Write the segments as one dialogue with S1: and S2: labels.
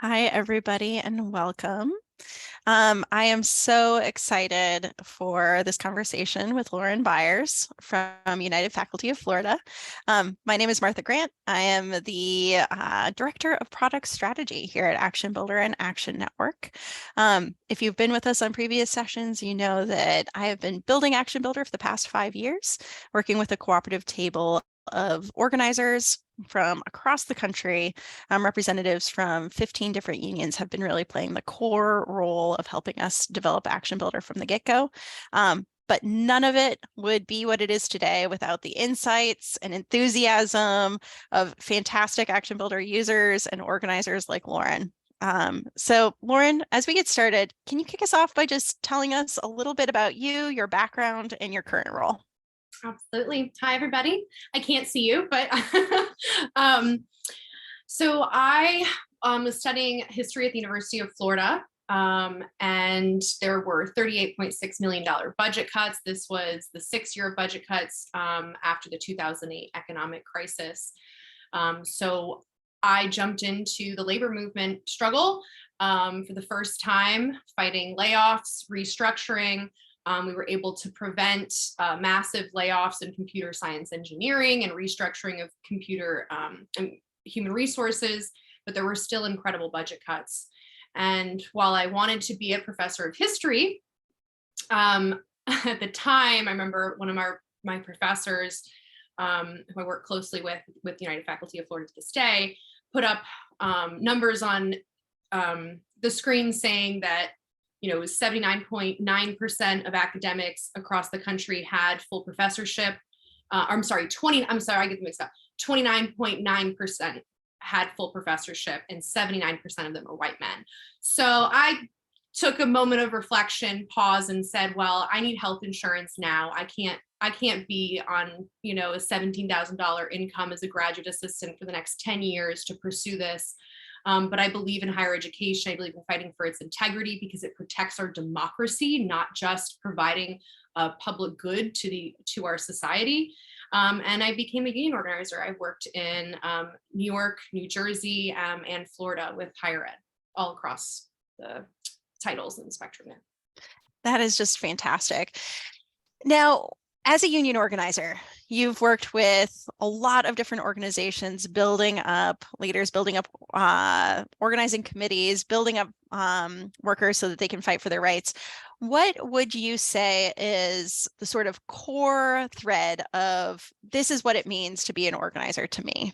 S1: Hi, everybody, and welcome. I am so excited for this conversation with Lauren Byers from United Faculty of Florida. My name is Martha Grant. I am the Director of Product Strategy here at Action Builder and Action Network. If you've been with us on previous sessions, you know that I have been building Action Builder for the past 5 years, working with a cooperative table of organizers from across the country. Representatives from 15 different unions have been really playing the core role of helping us develop Action Builder from the get-go. But none of it would be what it is today without the insights and enthusiasm of fantastic Action Builder users and organizers like Lauren. So Lauren, as we get started, can you kick us off by just telling us a little bit about you, your background, and your current role?
S2: Absolutely. Hi, everybody. I can't see you, but um, so I was studying history at the University of Florida, and there were $38.6 million budget cuts. This was the 6th year of budget cuts after the 2008 economic crisis. So I jumped into the labor movement struggle for the first time, fighting layoffs, restructuring. We were able to prevent massive layoffs in computer science engineering and restructuring of computer and human resources, but there were still incredible budget cuts. And while I wanted to be a professor of history, at the time, I remember one of my professors, who I work closely with the United Faculty of Florida to this day, put up numbers on the screen saying that 79.9% of academics across the country had full professorship. I'm sorry, I get them mixed up. 29.9% had full professorship and 79% of them are white men. So I took a moment of reflection, pause, and said, well, I need health insurance now. I can't be on, a $17,000 income as a graduate assistant for the next 10 years to pursue this. But I believe in higher education. I believe in fighting for its integrity because it protects our democracy, not just providing a public good to our society. And I became a union organizer. I worked in New York, New Jersey, and Florida with higher ed, all across the titles and the spectrum there.
S1: That is just fantastic. Now, as a union organizer, you've worked with a lot of different organizations, building up leaders, building up organizing committees, building up workers so that they can fight for their rights. What would you say is the sort of core thread of this is what it means to be an organizer to me?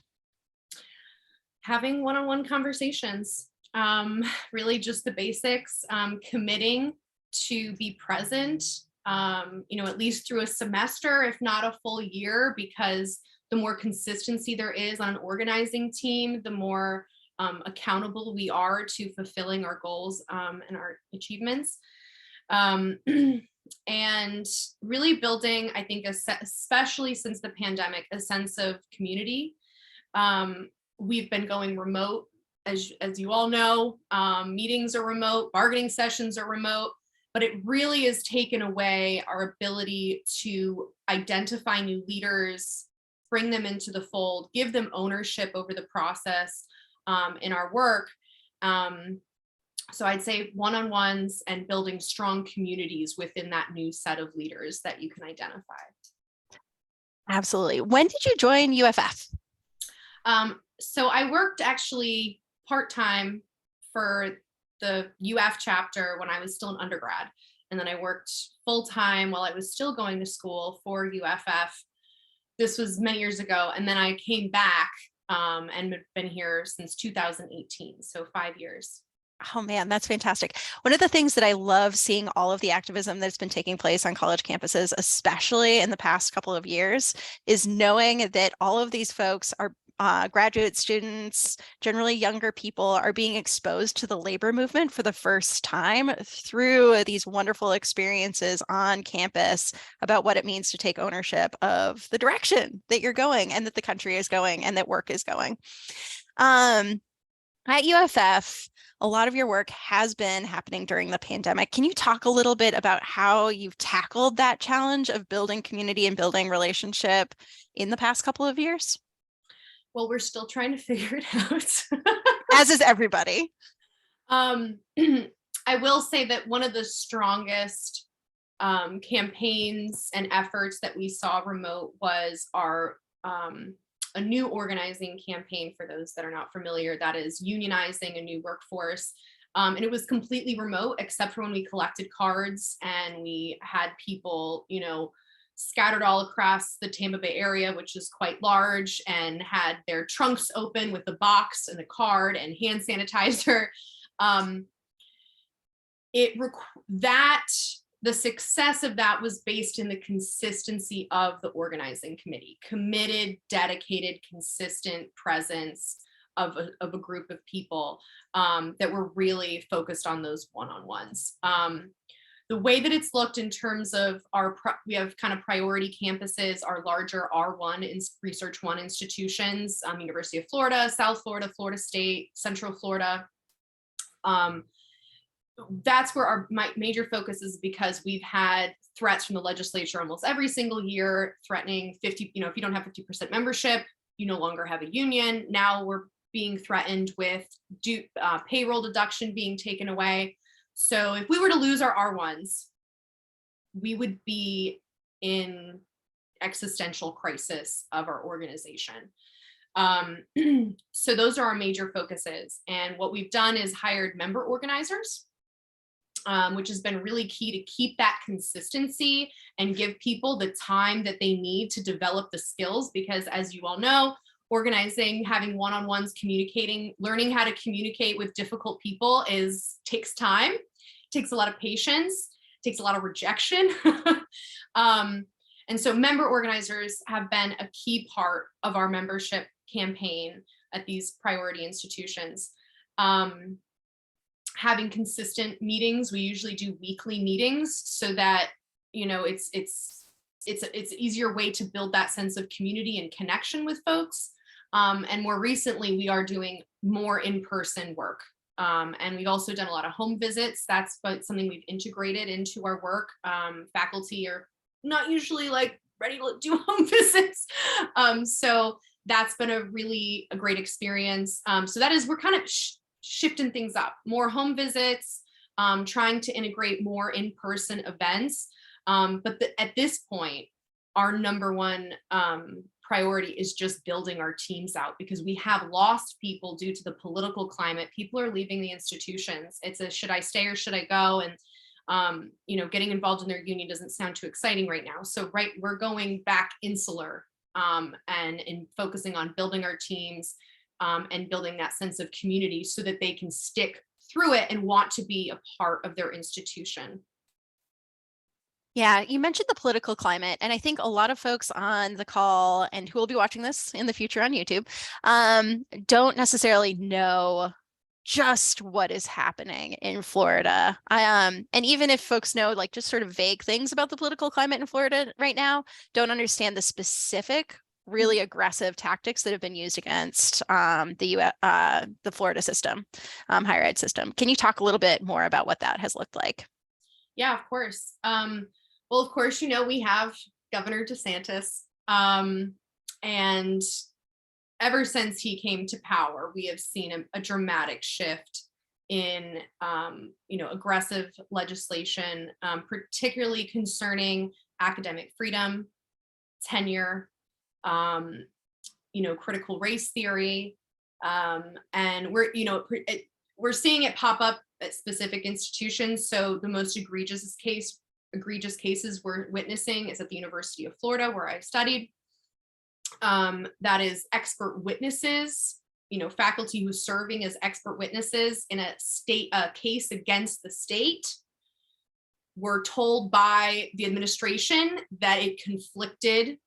S2: Having one-on-one conversations, really just the basics, committing to be present, at least through a semester, if not a full year, because the more consistency there is on an organizing team, the more accountable we are to fulfilling our goals and our achievements. And really building, I think, especially since the pandemic, a sense of community. We've been going remote, as you all know. Meetings are remote, bargaining sessions are remote. But it really has taken away our ability to identify new leaders, bring them into the fold, give them ownership over the process in our work. So I'd say one-on-ones and building strong communities within that new set of leaders that you can identify.
S1: Absolutely. When did you join UFF?
S2: So I worked actually part-time for the UF chapter when I was still an undergrad. And then I worked full-time while I was still going to school for UFF. This was many years ago. And then I came back and been here since 2018. So 5 years.
S1: Oh man, that's fantastic. One of the things that I love seeing all of the activism that's been taking place on college campuses, especially in the past couple of years, is knowing that all of these folks are graduate students, generally younger people, are being exposed to the labor movement for the first time through these wonderful experiences on campus about what it means to take ownership of the direction that you're going and that the country is going and that work is going. At UFF, a lot of your work has been happening during the pandemic. Can you talk a little bit about how you've tackled that challenge of building community and building relationship in the past couple of years?
S2: Well, we're still trying to figure it out.
S1: As is everybody.
S2: Um, I will say that one of the strongest campaigns and efforts that we saw remote was our a new organizing campaign. For those that are not familiar, that is unionizing a new workforce. And it was completely remote, except for when we collected cards and we had people, scattered all across the Tampa Bay area, which is quite large, and had their trunks open with the box and the card and hand sanitizer. Um, that the success of that was based in the consistency of the organizing committee, committed, dedicated, consistent presence of a group of people that were really focused on those one-on-ones. The way that it's looked in terms of we have kind of priority campuses, our larger R1 Research One institutions, University of Florida, South Florida, Florida State, Central Florida. That's where our major focus is, because we've had threats from the legislature almost every single year threatening 50, if you don't have 50% membership, you no longer have a union. Now we're being threatened with payroll deduction being taken away. So if we were to lose our R1s, we would be in existential crisis of our organization. So those are our major focuses. And what we've done is hired member organizers, which has been really key to keep that consistency and give people the time that they need to develop the skills. Because as you all know, organizing, having one-on-ones, communicating, learning how to communicate with difficult people takes time, takes a lot of patience, takes a lot of rejection. And so member organizers have been a key part of our membership campaign at these priority institutions. Having consistent meetings, we usually do weekly meetings so that it's an easier way to build that sense of community and connection with folks. And more recently, we are doing more in-person work. And we've also done a lot of home visits. That's something we've integrated into our work. Faculty are not usually ready to do home visits. So that's been a great experience. So we're kind of shifting things up, more home visits, trying to integrate more in-person events. But at this point, our number one priority is just building our teams out, because we have lost people due to the political climate. People are leaving the institutions. It's should I stay or should I go? And getting involved in their union doesn't sound too exciting right now. So we're going back insular and focusing on building our teams and building that sense of community so that they can stick through it and want to be a part of their institution.
S1: Yeah, you mentioned the political climate, and I think a lot of folks on the call and who will be watching this in the future on YouTube don't necessarily know just what is happening in Florida. And even if folks know just sort of vague things about the political climate in Florida right now, don't understand the specific, really aggressive tactics that have been used against the Florida system, higher ed system. Can you talk a little bit more about what that has looked like?
S2: Yeah, of course. Well, of course, we have Governor DeSantis, and ever since he came to power, we have seen a dramatic shift in, aggressive legislation, particularly concerning academic freedom, tenure, critical race theory, and we're seeing it pop up at specific institutions. So the most egregious cases we're witnessing is at the University of Florida, where I've studied. That is expert witnesses, faculty who's serving as expert witnesses in a case against the state, were told by the administration that it conflicted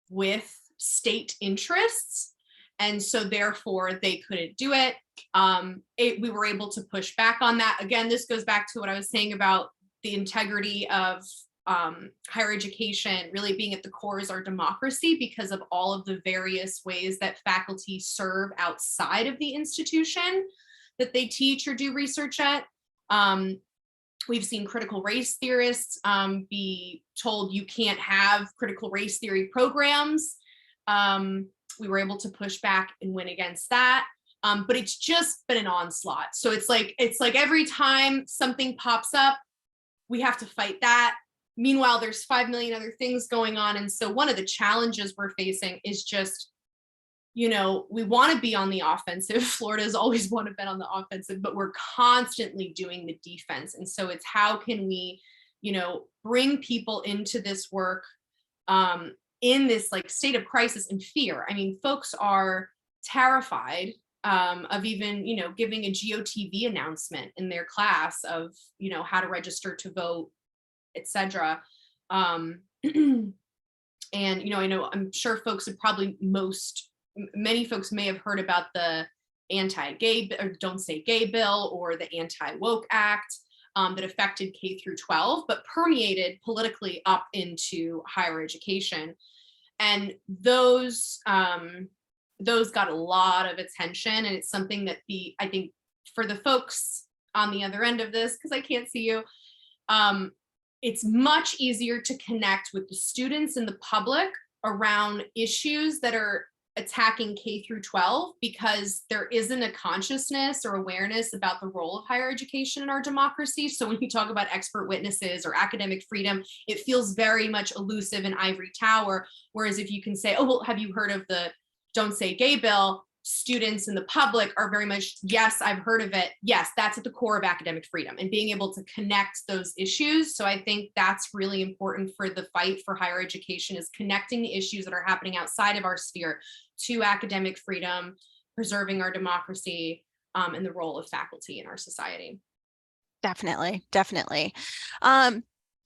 S2: with state interests, and so therefore they couldn't do it. We were able to push back on that. Again, this goes back to what I was saying about the integrity of higher education really being at the core is our democracy, because of all of the various ways that faculty serve outside of the institution that they teach or do research at. We've seen critical race theorists be told you can't have critical race theory programs. We were able to push back and win against that. But it's just been an onslaught. So it's like every time something pops up, we have to fight that. Meanwhile, there's 5 million other things going on. And so one of the challenges we're facing is just, we want to be on the offensive. Florida's always want to be on the offensive, but we're constantly doing the defense. And so it's how can we, bring people into this work in this like state of crisis and fear. I mean, folks are terrified of even, giving a GOTV announcement in their class of, how to register to vote, etc. And, I know, I'm sure folks have probably many folks may have heard about the anti-gay or Don't Say Gay bill or the Anti-Woke Act that affected K through 12, but permeated politically up into higher education. And those got a lot of attention. And it's something that I think for the folks on the other end of this, because I can't see you, it's much easier to connect with the students and the public around issues that are attacking K through 12, because there isn't a consciousness or awareness about the role of higher education in our democracy. So when you talk about expert witnesses or academic freedom, it feels very much elusive and ivory tower. Whereas if you can say, oh, well, have you heard of the Don't Say Gay bill? Students and the public are very much, yes, I've heard of it. Yes, that's at the core of academic freedom and being able to connect those issues. So I think that's really important for the fight for higher education, is connecting the issues that are happening outside of our sphere to academic freedom, preserving our democracy, and the role of faculty in our society.
S1: Definitely, definitely.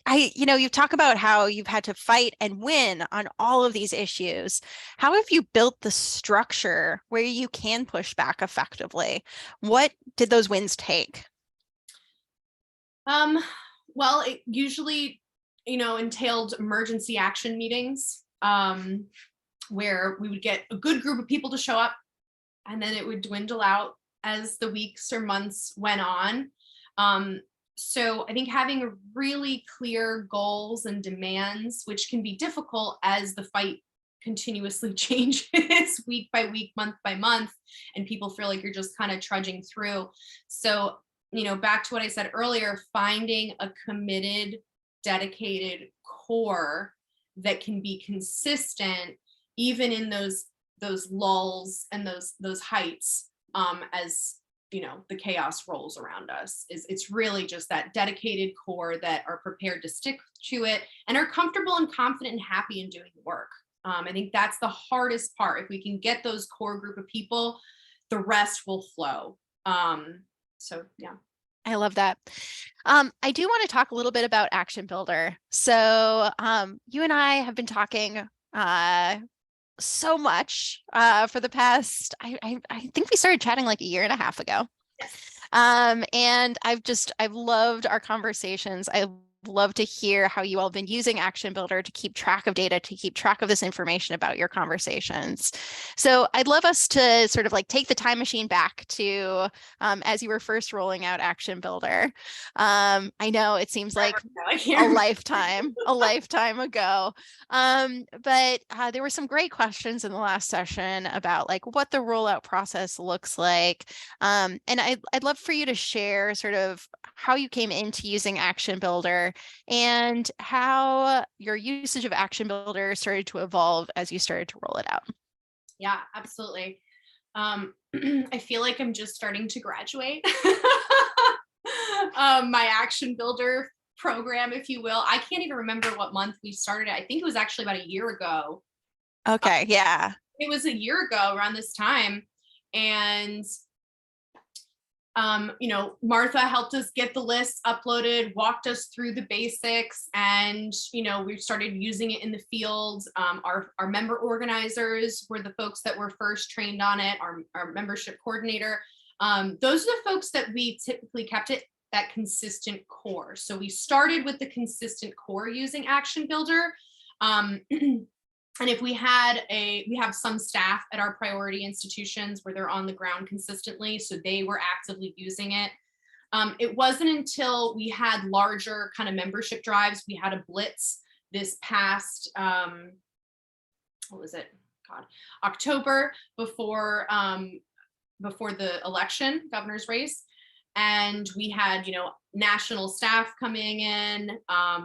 S1: You talk about how you've had to fight and win on all of these issues. How have you built the structure where you can push back effectively? What did those wins take?
S2: Well, it usually, entailed emergency action meetings, where we would get a good group of people to show up, and then it would dwindle out as the weeks or months went on. So I think having really clear goals and demands, which can be difficult as the fight continuously changes week by week, month by month, and people feel like you're just kind of trudging through. So, back to what I said earlier, finding a committed, dedicated core that can be consistent, even in those lulls and those heights, as the chaos rolls around us. It's really just that dedicated core that are prepared to stick to it and are comfortable and confident and happy in doing the work. I think that's the hardest part. If we can get those core group of people, the rest will flow. So yeah.
S1: I love that. I do want to talk a little bit about Action Builder. So you and I have been talking so much for the past, I think we started chatting like a year and a half ago.
S2: Yes.
S1: And I've loved our conversations. I love to hear how you all have been using Action Builder to keep track of data, to keep track of this information about your conversations. So I'd love us to sort of like take the time machine back to as you were first rolling out Action Builder. I know it seems like a lifetime ago. But there were some great questions in the last session about like what the rollout process looks like. And I'd love for you to share sort of how you came into using Action Builder and how your usage of Action Builder started to evolve as you started to roll it out.
S2: Yeah, absolutely. I feel like I'm just starting to graduate my Action Builder program, if you will. I can't even remember what month we started it. I think it was actually about a year ago.
S1: Okay, yeah.
S2: It was a year ago around this time. And Martha helped us get the list uploaded, walked us through the basics, and we started using it in the field. Our member organizers were the folks that were first trained on it. Our membership coordinator. Those are the folks that we typically kept it that consistent core. So we started with the consistent core using Action Builder. And if we have some staff at our priority institutions where they're on the ground consistently, so they were actively using it. It wasn't until we had larger kind of membership drives, we had a blitz this past, what was it? God, October, before before the election, governor's race. And we had, national staff coming in.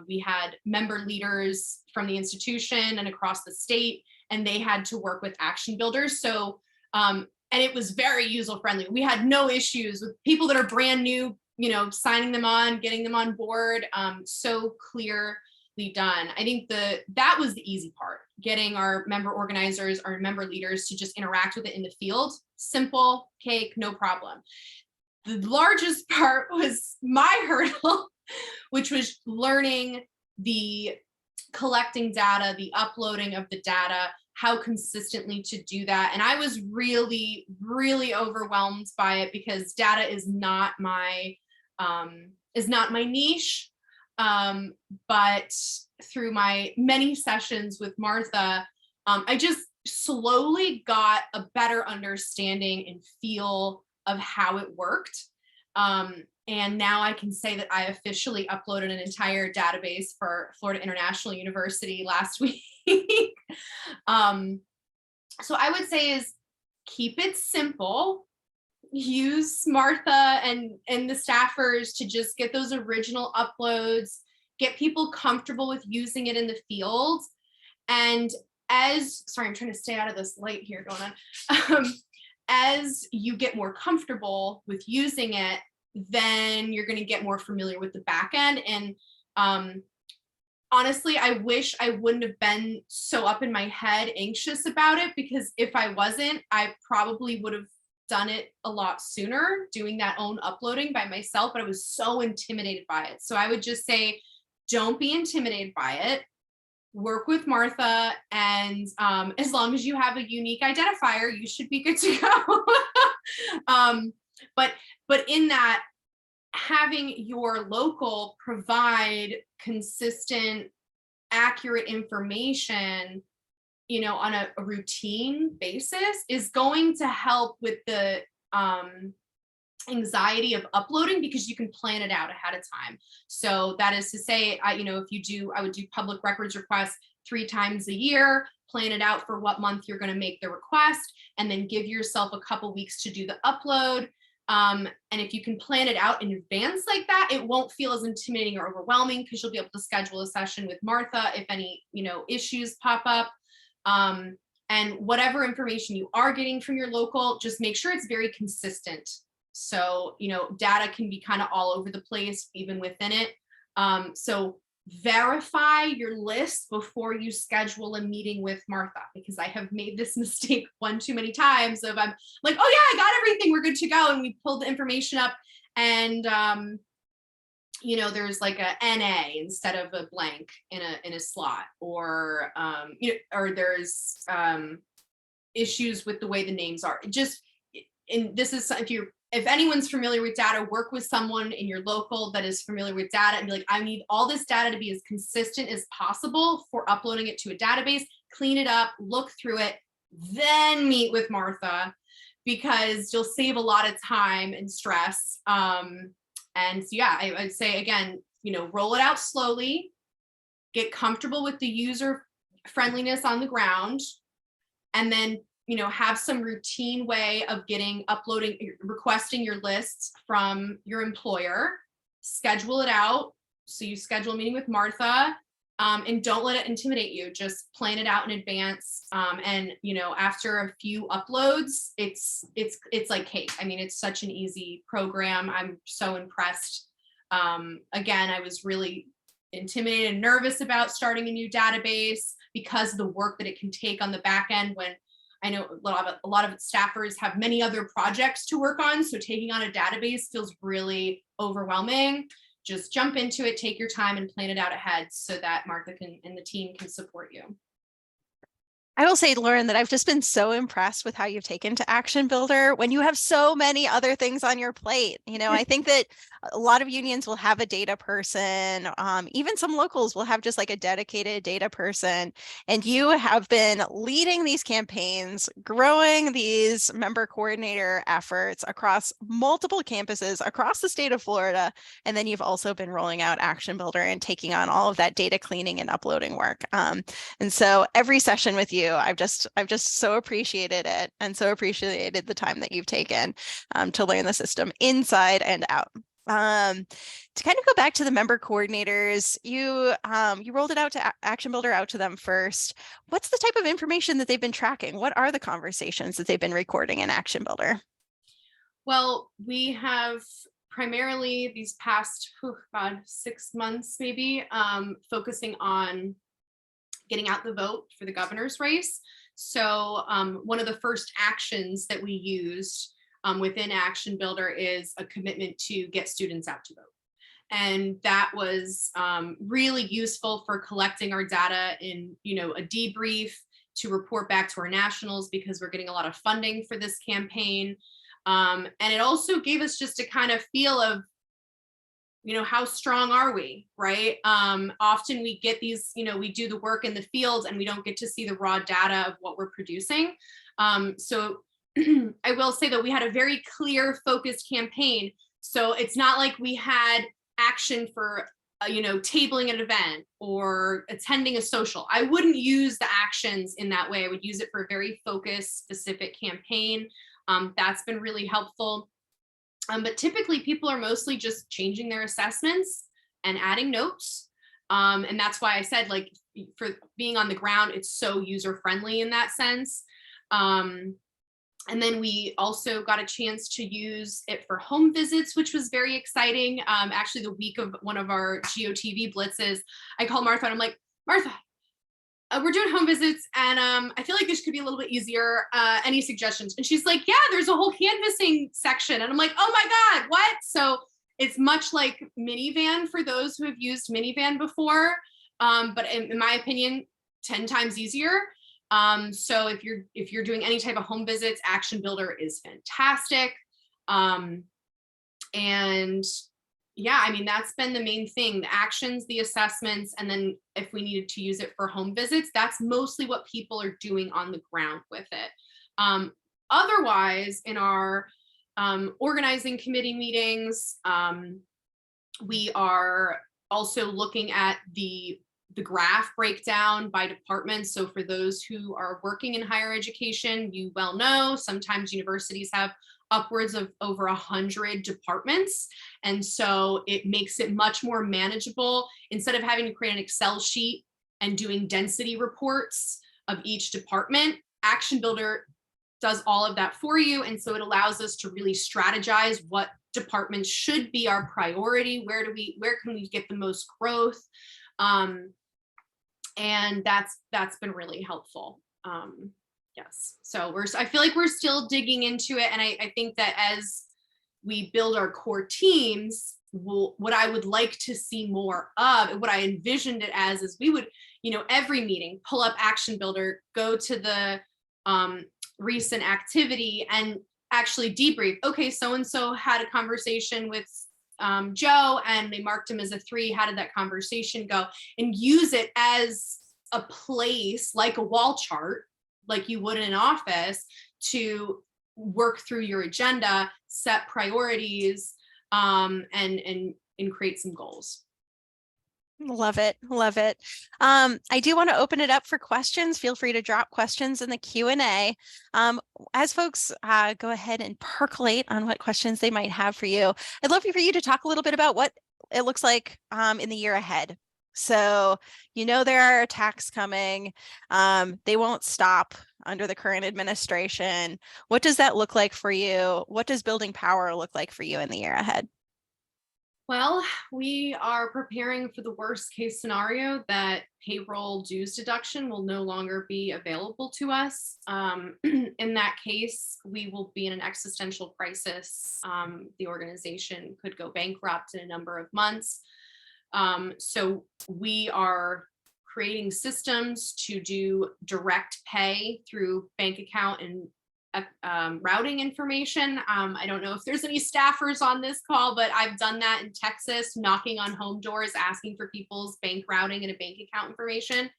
S2: We had member leaders from the institution and across the state, and they had to work with action builders. So, and it was very user friendly. We had no issues with people that are brand new, signing them on, getting them on board. So clearly done. I think that was the easy part, getting our member organizers, our member leaders to just interact with it in the field. Simple, cake, no problem. The largest part was my hurdle, which was learning the collecting data, the uploading of the data, how consistently to do that. And I was really, really overwhelmed by it because data is not my niche. But through my many sessions with Martha, I just slowly got a better understanding and feel of how it worked. And now I can say that I officially uploaded an entire database for Florida International University last week. So I would say is keep it simple. Use Martha and the staffers to just get those original uploads, get people comfortable with using it in the field. And sorry, I'm trying to stay out of this light here going on. As you get more comfortable with using it, then you're going to get more familiar with the back end. And honestly, I wish I wouldn't have been so up in my head anxious about it, because if I wasn't, I probably would have done it a lot sooner, doing that own uploading by myself, but I was so intimidated by it. So I would just say, don't be intimidated by it. Work with Martha, and as long as you have a unique identifier, you should be good to go. But in that, having your local provide consistent, accurate information, on a routine basis is going to help with the anxiety of uploading, because you can plan it out ahead of time. So that is to say, I would do public records requests 3 times a year, plan it out for what month you're going to make the request, and then give yourself a couple weeks to do the upload. And if you can plan it out in advance like that, it won't feel as intimidating or overwhelming, because you'll be able to schedule a session with Martha if any, issues pop up. And whatever information you are getting from your local, just make sure it's very consistent. So, data can be kind of all over the place, even within it. So verify your list before you schedule a meeting with Martha, because I have made this mistake one too many times of I'm like, oh yeah, I got everything, we're good to go. And we pulled the information up, and there's like a NA instead of a blank in a slot, or or there's issues with the way the names are. And this is, if anyone's familiar with data, work with someone in your local that is familiar with data and be like, I need all this data to be as consistent as possible for uploading it to a database. Clean it up, look through it, then meet with Martha, because you'll save a lot of time and stress. And so, yeah, I'd say, again, roll it out slowly, get comfortable with the user friendliness on the ground, and then have some routine way of requesting your lists from your employer, schedule it out. So you schedule a meeting with Martha, and don't let it intimidate you. Just plan it out in advance. And after a few uploads, it's like cake. I mean, it's such an easy program. I'm so impressed. Again, I was really intimidated and nervous about starting a new database because of the work that it can take on the back end, when I know a lot of staffers have many other projects to work on. So taking on a database feels really overwhelming. Just jump into it, take your time, and plan it out ahead so that Martha and the team can support you.
S1: I will say, Lauren, that I've just been so impressed with how you've taken to Action Builder when you have so many other things on your plate. I think that a lot of unions will have a data person. Even some locals will have just like a dedicated data person. And you have been leading these campaigns, growing these member coordinator efforts across multiple campuses across the state of Florida. And then you've also been rolling out Action Builder and taking on all of that data cleaning and uploading work. And so every session with you too. I've just so appreciated it and so appreciated the time that you've taken to learn the system inside and out. To kind of go back to the member coordinators, you rolled it out to Action Builder out to them first. What's the type of information that they've been tracking? What are the conversations that they've been recording in Action Builder?
S2: Well, we have primarily these past 6 months maybe focusing on getting out the vote for the governor's race. So one of the first actions that we used within Action Builder is a commitment to get students out to vote. And that was really useful for collecting our data in, a debrief to report back to our nationals, because we're getting a lot of funding for this campaign. And it also gave us just a kind of feel of, how strong are we, right? Often we get these, we do the work in the field and we don't get to see the raw data of what we're producing. So I will say that we had a very clear, focused campaign. So it's not like we had action for, tabling an event or attending a social. I wouldn't use the actions in that way. I would use it for a very focused, specific campaign. That's been really helpful. But typically people are mostly just changing their assessments and adding notes. And that's why I said, like, for being on the ground, it's so user friendly in that sense. And then we also got a chance to use it for home visits, which was very exciting. Actually, the week of one of our GOTV blitzes, I called Martha and I'm like, Martha, we're doing home visits and I feel like this could be a little bit easier. Any suggestions? And she's like, yeah, there's a whole canvassing section. And I'm like, oh my God, what? So it's much like Minivan for those who have used Minivan before. But in my opinion, 10 times easier. So if you're doing any type of home visits, Action Builder is fantastic. And yeah, I mean, that's been the main thing, the actions, the assessments, and then if we needed to use it for home visits, that's mostly what people are doing on the ground with it. Otherwise, in our organizing committee meetings, we are also looking at the graph breakdown by department. So for those who are working in higher education, you well know, sometimes universities have upwards of over 100 departments. And so it makes it much more manageable. Instead of having to create an Excel sheet and doing density reports of each department, Action Builder does all of that for you. And so it allows us to really strategize what departments should be our priority. Where can we get the most growth? And that's been really helpful. Yes. So I feel like we're still digging into it. And I think that as we build our core teams, what I would like to see more of, what I envisioned it as, is we would, every meeting, pull up Action Builder, go to the recent activity and actually debrief. Okay, so-and-so had a conversation with Joe and they marked him as a 3. How did that conversation go? And use it as a place, like a wall chart, like you would in an office, to work through your agenda, set priorities, and create some goals.
S1: Love it. Love it. I do want to open it up for questions. Feel free to drop questions in the Q&A. As folks go ahead and percolate on what questions they might have for you, I'd love for you to talk a little bit about what it looks like in the year ahead. So, there are attacks coming. They won't stop under the current administration. What does that look like for you? What does building power look like for you in the year ahead?
S2: Well, we are preparing for the worst case scenario that payroll dues deduction will no longer be available to us. In that case, we will be in an existential crisis. The organization could go bankrupt in a number of months. So we are creating systems to do direct pay through bank account and routing information. I don't know if there's any staffers on this call, but I've done that in Texas, knocking on home doors, asking for people's bank routing and a bank account information,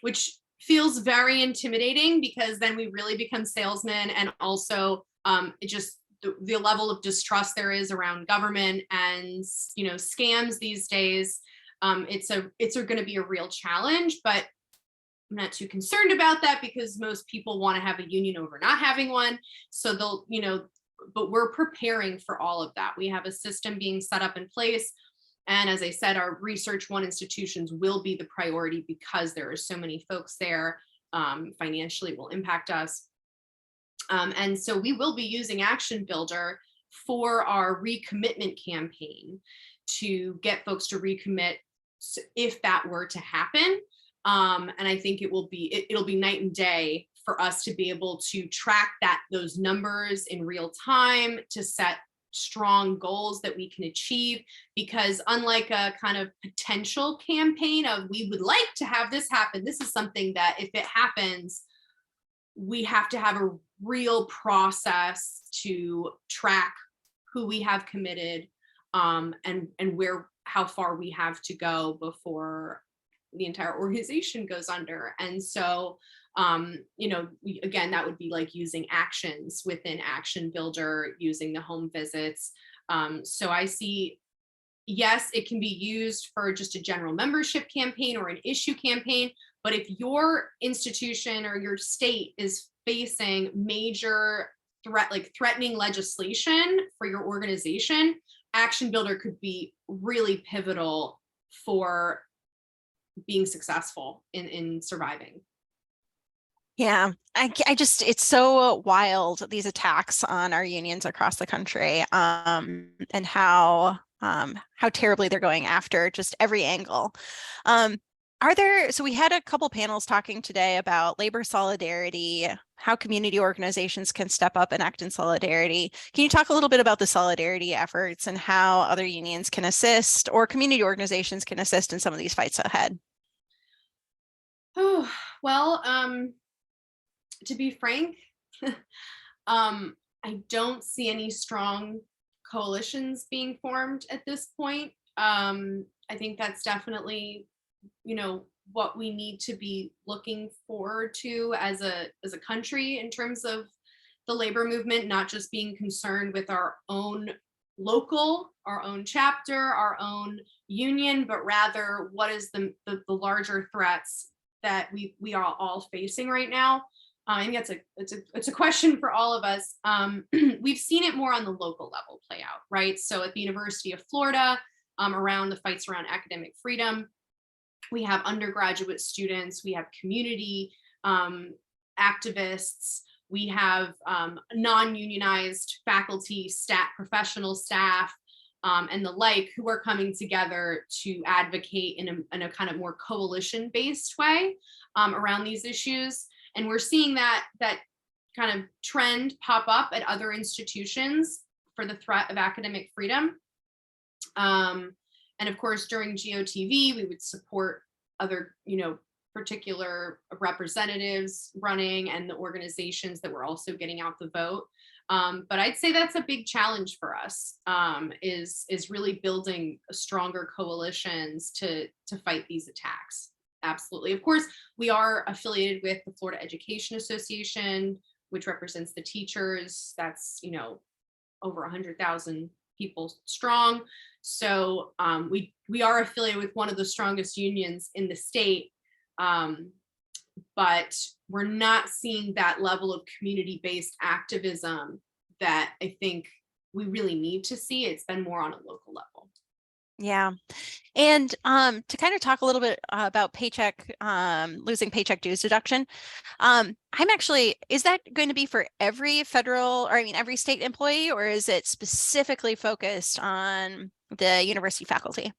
S2: which feels very intimidating because then we really become salesmen. And also it just the level of distrust there is around government and scams these days. It's going to be a real challenge, but not too concerned about that because most people want to have a union over not having one. So they'll, but we're preparing for all of that. We have a system being set up in place. And as I said, our research one institutions will be the priority because there are so many folks there. Financially, it will impact us. And so we will be using Action Builder for our recommitment campaign to get folks to recommit if that were to happen. And I think it'll be night and day for us to be able to track those numbers in real time, to set strong goals that we can achieve, because unlike a kind of potential campaign of we would like to have this happen, this is something that if it happens, we have to have a real process to track who we have committed, and how far we have to go before the entire organization goes under. And so, again, that would be like using actions within Action Builder, using the home visits. So I see, yes, it can be used for just a general membership campaign or an issue campaign. But if your institution or your state is facing major threatening legislation for your organization, Action Builder could be really pivotal for being successful in surviving.
S1: Yeah, I just, it's so wild, these attacks on our unions across the country, and how terribly they're going after just every angle. So we had a couple panels talking today about labor solidarity, how community organizations can step up and act in solidarity. Can you talk a little bit about the solidarity efforts and how other unions can assist, or community organizations can assist in some of these fights ahead?
S2: Oh, well, to be frank, I don't see any strong coalitions being formed at this point. I think that's definitely, what we need to be looking forward to as a country in terms of the labor movement, not just being concerned with our own our own chapter, our own union, but rather what is the larger threats that we are all facing right now. I think it's a question for all of us. We've seen it more on the local level play out, right? So at the University of Florida, around the fights around academic freedom, we have undergraduate students, we have community activists, we have non-unionized faculty, professional staff, and the like, who are coming together to advocate in a kind of more coalition-based way around these issues. And we're seeing that kind of trend pop up at other institutions for the threat of academic freedom. And of course, during GOTV, we would support other, particular representatives running and the organizations that were also getting out the vote. But I'd say that's a big challenge for us, is really building stronger coalitions to fight these attacks. Absolutely. Of course, we are affiliated with the Florida Education Association, which represents the teachers. That's, over 100,000 people strong. So we are affiliated with one of the strongest unions in the state, but we're not seeing that level of community-based activism that I think we really need to see. It's been more on a local level.
S1: Yeah. And to kind of talk a little bit about losing paycheck dues deduction, is that going to be for every every state employee, or is it specifically focused on the university faculty?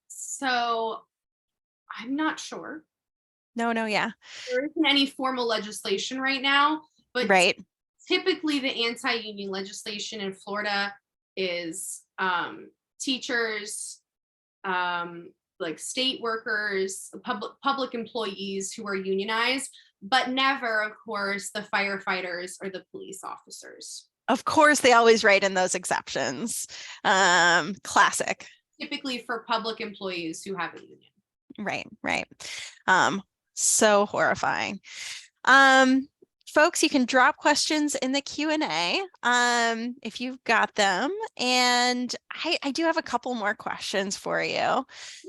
S2: So I'm not sure.
S1: No, yeah.
S2: There isn't any formal legislation right now, but
S1: right.
S2: Typically the anti-union legislation in Florida is teachers, like state workers, public employees who are unionized, but never, of course, the firefighters or the police officers.
S1: Of course, they always write in those exceptions. Classic.
S2: Typically for public employees who have a union.
S1: Right. So horrifying. folks, you can drop questions in the Q&A if you've got them. And I do have a couple more questions for you.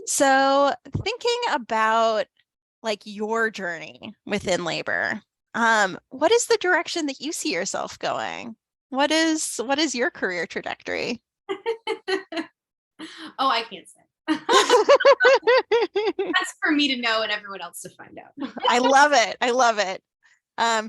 S1: So thinking about like your journey within labor, what is the direction that you see yourself going? What is your career trajectory?
S2: Oh, I can't say. That's for me to know and everyone else to find out.
S1: I love it. I love it.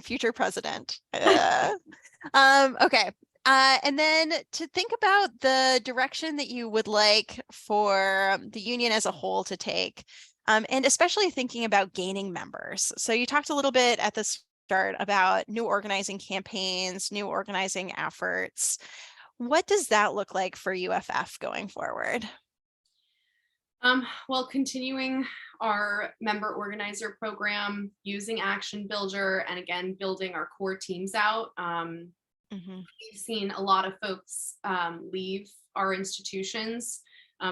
S1: Future president. Okay. And then to think about the direction that you would like for the union as a whole to take, and especially thinking about gaining members. So you talked a little bit at the start about new organizing campaigns, new organizing efforts. What does that look like for UFF going forward?
S2: Well, continuing our member organizer program, using Action Builder, and again, building our core teams out. We've seen a lot of folks leave our institutions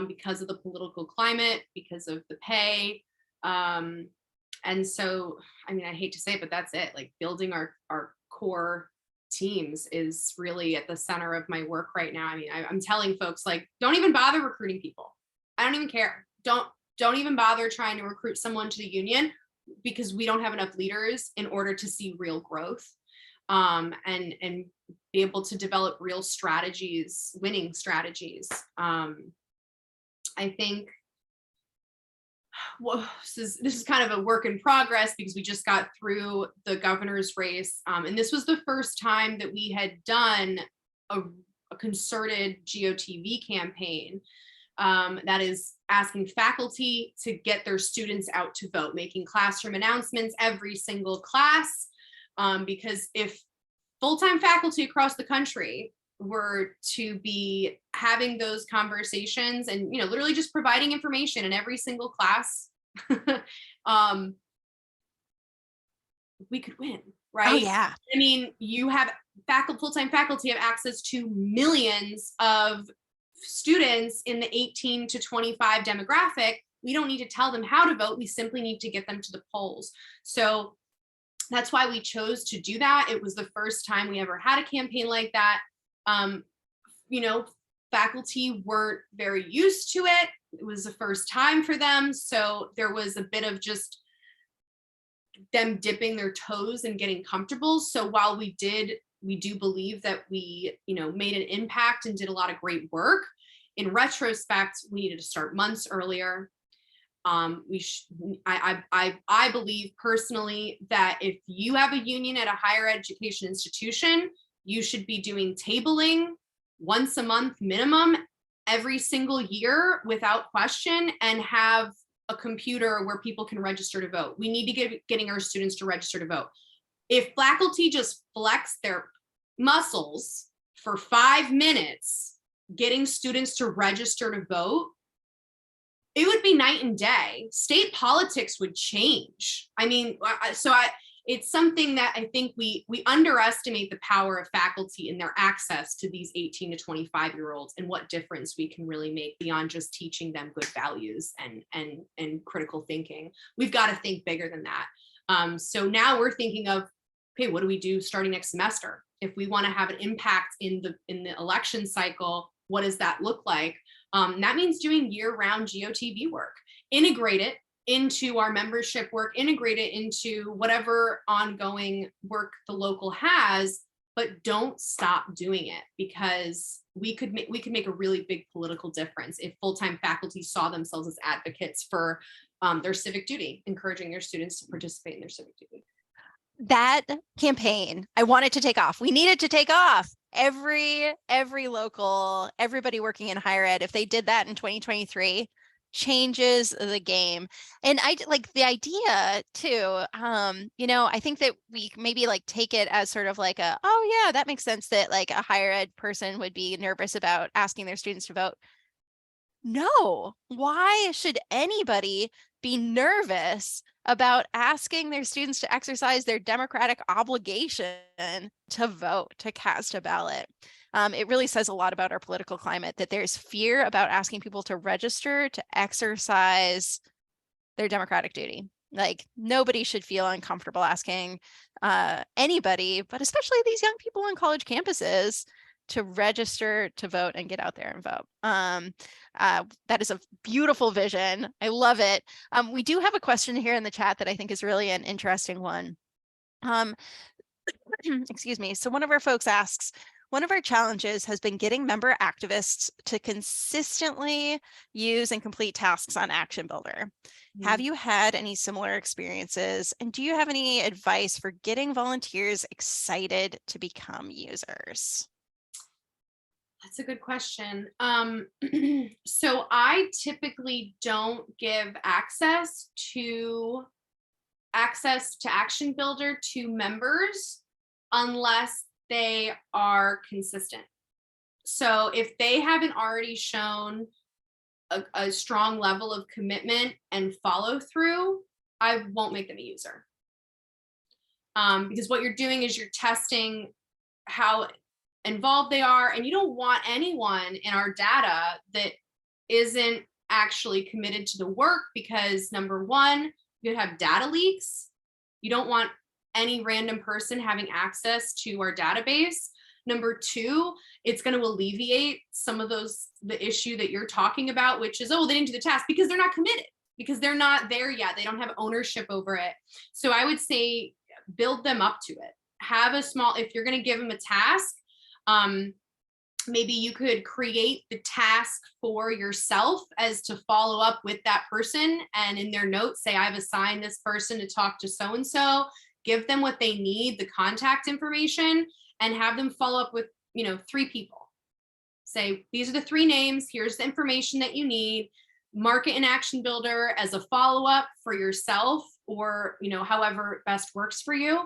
S2: because of the political climate, because of the pay. And so, I mean, I hate to say it, but that's it. Like building our core teams is really at the center of my work right now. I mean, I'm telling folks, like, don't even bother recruiting people. I don't even care. Don't even bother trying to recruit someone to the union, because we don't have enough leaders in order to see real growth and be able to develop real strategies, winning strategies. I think well, this is kind of a work in progress because we just got through the governor's race, and this was the first time that we had done a concerted GOTV campaign. That is asking faculty to get their students out to vote, making classroom announcements every single class, because if full-time faculty across the country were to be having those conversations and, you know, literally just providing information in every single class, we could win, right?
S1: Oh, yeah.
S2: I mean, you have full-time faculty have access to millions of students in the 18 to 25 demographic. We don't need to tell them how to vote. We simply need to get them to the polls. So that's why we chose to do that. It was the first time we ever had a campaign like that. You know, faculty weren't very used to it. It was the first time for them. So there was a bit of just them dipping their toes and getting comfortable. So while we do believe that we, you know, made an impact and did a lot of great work. In retrospect, we needed to start months earlier. I believe personally that if you have a union at a higher education institution, you should be doing tabling once a month minimum every single year without question, and have a computer where people can register to vote. We need to getting our students to register to vote. If faculty just flex their muscles for 5 minutes getting students to register to vote, it would be night and day. State politics would change. I mean, it's something that I think we underestimate the power of faculty and their access to these 18 to 25-year-olds and what difference we can really make beyond just teaching them good values and critical thinking. We've got to think bigger than that. So now we're thinking of, okay, what do we do starting next semester? If we want to have an impact in the election cycle, what does that look like? That means doing year-round GOTV work, integrate it into our membership work, integrate it into whatever ongoing work the local has, but don't stop doing it, because we could make a really big political difference if full-time faculty saw themselves as advocates for their civic duty, encouraging their students to participate in their civic duty.
S1: That campaign, I want it to take off. We need it to take off. Every local, everybody working in higher ed, if they did that in 2023, changes the game. And I like the idea too. You know, I think that we maybe like take it as sort of like oh yeah, that makes sense that like a higher ed person would be nervous about asking their students to vote. No, why should anybody be nervous about asking their students to exercise their democratic obligation to vote, to cast a ballot? It really says a lot about our political climate that there's fear about asking people to register to exercise their democratic duty. Like nobody should feel uncomfortable asking anybody, but especially these young people on college campuses, to register to vote and get out there and vote. That is a beautiful vision. I love it. We do have a question here in the chat that I think is really an interesting one. Excuse me. So one of our folks asks, one of our challenges has been getting member activists to consistently use and complete tasks on Action Builder. Have you had any similar experiences? And do you have any advice for getting volunteers excited to become users?
S2: That's a good question. So I typically don't give access to Action Builder to members unless they are consistent. So if they haven't already shown a strong level of commitment and follow through, I won't make them a user. Because what you're doing is you're testing how involved they are, and you don't want anyone in our data that isn't actually committed to the work, because number one, you have data leaks. You don't want any random person having access to our database. Number two, it's going to alleviate some of the issue that you're talking about, which is, oh, they didn't do the task, because they're not committed, because they're not there yet. They don't have ownership over it. So I would say build them up to it. Have a small, if you're going to give them a task, maybe you could create the task for yourself as to follow up with that person, and in their notes say, I've assigned this person to talk to so-and-so. Give them what they need, the contact information, and have them follow up with 3 people. Say, these are the 3 names, here's the information that you need. Mark it in Action Builder as a follow-up for yourself, or however best works for you.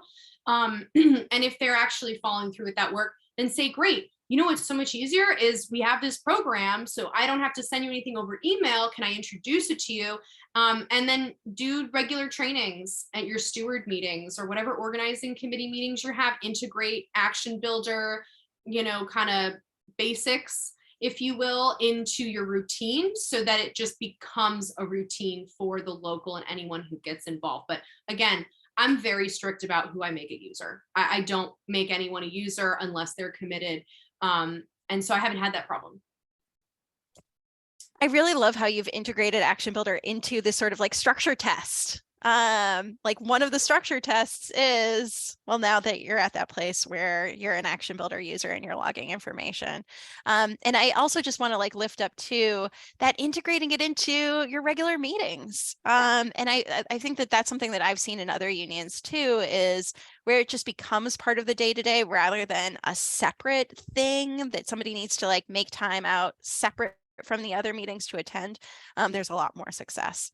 S2: And if they're actually following through with that work, then say, great, what's so much easier is we have this program, so I don't have to send you anything over email. Can I introduce it to you? And then do regular trainings at your steward meetings or whatever organizing committee meetings you have. Integrate Action Builder, kind of basics, if you will, into your routine, so that it just becomes a routine for the local and anyone who gets involved. But again, I'm very strict about who I make a user. I don't make anyone a user unless they're committed. And so I haven't had that problem.
S1: I really love how you've integrated Action Builder into this sort of like structure test. Like one of the structure tests is, well, now that you're at that place where you're an Action Builder user and you're logging information. And I also just want to like lift up too, that integrating it into your regular meetings. And I think that that's something that I've seen in other unions too, is where it just becomes part of the day-to-day rather than a separate thing that somebody needs to like make time out separate from the other meetings to attend. There's a lot more success.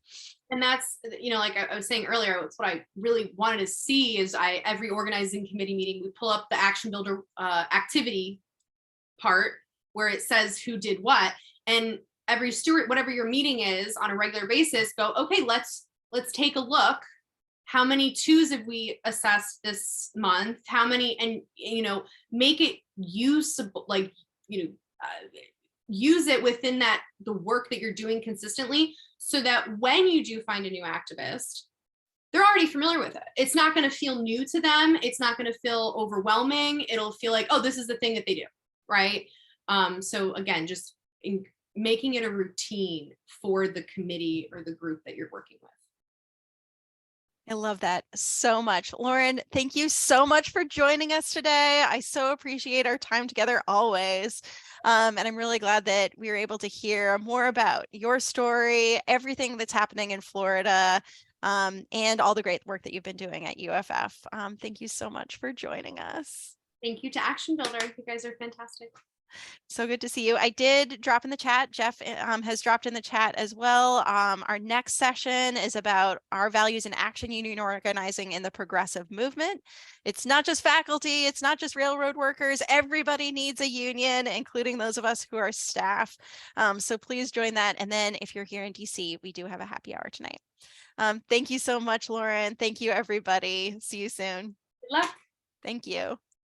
S2: And that's, like I was saying earlier, it's what I really wanted to see is every organizing committee meeting, we pull up the Action Builder activity part where it says who did what, and every steward, whatever your meeting is on a regular basis, go, okay, let's take a look. How many 2s have we assessed this month? How many, and, make it usable, like, use it within the work that you're doing consistently, so that when you do find a new activist, they're already familiar with it. It's not going to feel new to them. It's not going to feel overwhelming. It'll feel like, oh, this is the thing that they do, right? So again, just making it a routine for the committee or the group that you're working with.
S1: I love that so much. Lauren, thank you so much for joining us today. I so appreciate our time together always. And I'm really glad that we were able to hear more about your story, everything that's happening in Florida, and all the great work that you've been doing at UFF. Thank you so much for joining us.
S2: Thank you to Action Builder. You guys are fantastic.
S1: So good to see you. I did drop in the chat. Jeff has dropped in the chat as well. Our next session is about our values in action union organizing in the progressive movement. It's not just faculty, it's not just railroad workers. Everybody needs a union, including those of us who are staff. So please join that. And then if you're here in DC, we do have a happy hour tonight. Thank you so much, Lauren. Thank you, everybody. See you soon.
S2: Good luck.
S1: Thank you.